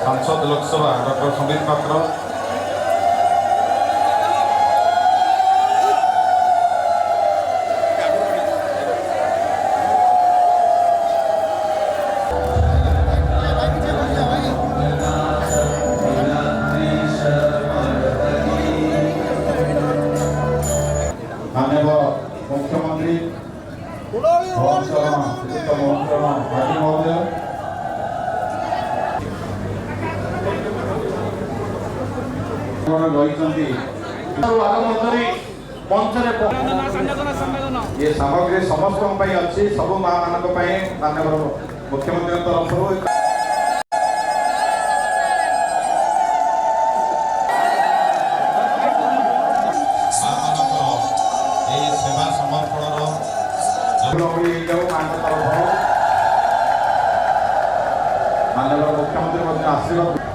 सांसद लोकसभा डॉक्टर संबित पात्र, माननीय मुख्यमंत्री महोदय, ये सामग्री समस्त अच्छी सब माँ मान माननीय मुख्यमंत्री तरफ सेवा समर्पण माननीय मुख्यमंत्री आशीर्वाद